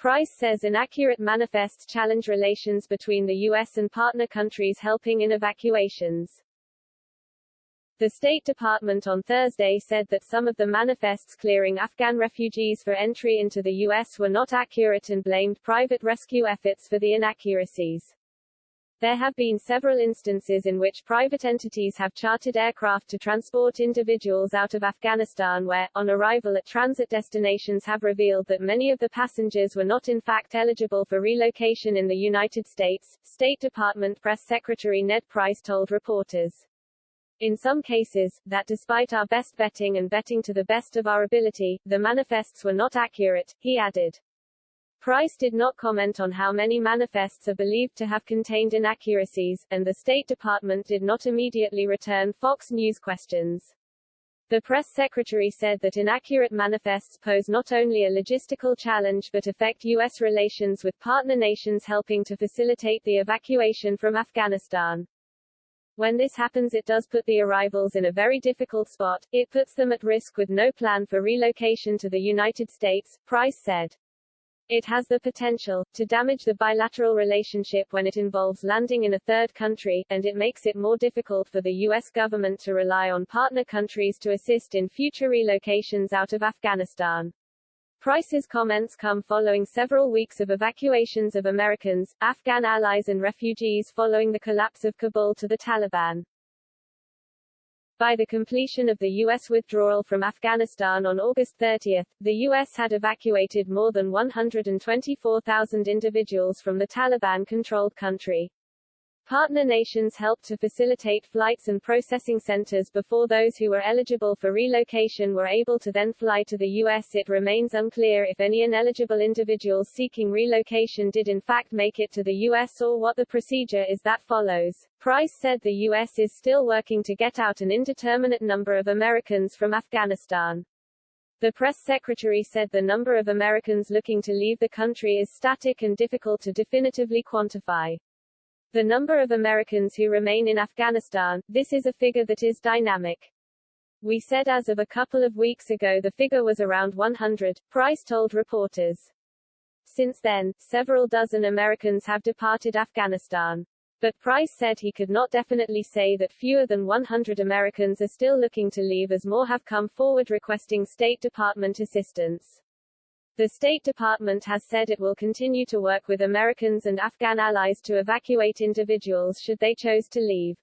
Price says inaccurate manifests challenge relations between the U.S. and partner countries helping in evacuations. The State Department on Thursday said that some of the manifests clearing Afghan refugees for entry into the U.S. were not accurate and blamed private rescue efforts for the inaccuracies. There have been several instances in which private entities have chartered aircraft to transport individuals out of Afghanistan where, on arrival at transit destinations, have revealed that many of the passengers were not in fact eligible for relocation in the United States, State Department Press Secretary Ned Price told reporters. In some cases, that despite our best vetting and vetting to the best of our ability, the manifests were not accurate, he added. Price did not comment on how many manifests are believed to have contained inaccuracies, and the State Department did not immediately return Fox News questions. The press secretary said that inaccurate manifests pose not only a logistical challenge but affect U.S. relations with partner nations helping to facilitate the evacuation from Afghanistan. When this happens, it does put the arrivals in a very difficult spot. It puts them at risk with no plan for relocation to the United States, Price said. It has the potential to damage the bilateral relationship when it involves landing in a third country, and it makes it more difficult for the U.S. government to rely on partner countries to assist in future relocations out of Afghanistan. Price's comments come following several weeks of evacuations of Americans, Afghan allies and refugees following the collapse of Kabul to the Taliban. By the completion of the U.S. withdrawal from Afghanistan on August 30, the U.S. had evacuated more than 124,000 individuals from the Taliban-controlled country. Partner nations helped to facilitate flights and processing centers before those who were eligible for relocation were able to then fly to the U.S. It remains unclear if any ineligible individuals seeking relocation did in fact make it to the U.S. or what the procedure is that follows. Price said the U.S. is still working to get out an indeterminate number of Americans from Afghanistan. The press secretary said the number of Americans looking to leave the country is static and difficult to definitively quantify. The number of Americans who remain in Afghanistan, this is a figure that is dynamic. We said as of a couple of weeks ago the figure was around 100, Price told reporters. Since then, several dozen Americans have departed Afghanistan. But Price said he could not definitely say that fewer than 100 Americans are still looking to leave as more have come forward requesting State Department assistance. The State Department has said it will continue to work with Americans and Afghan allies to evacuate individuals should they choose to leave.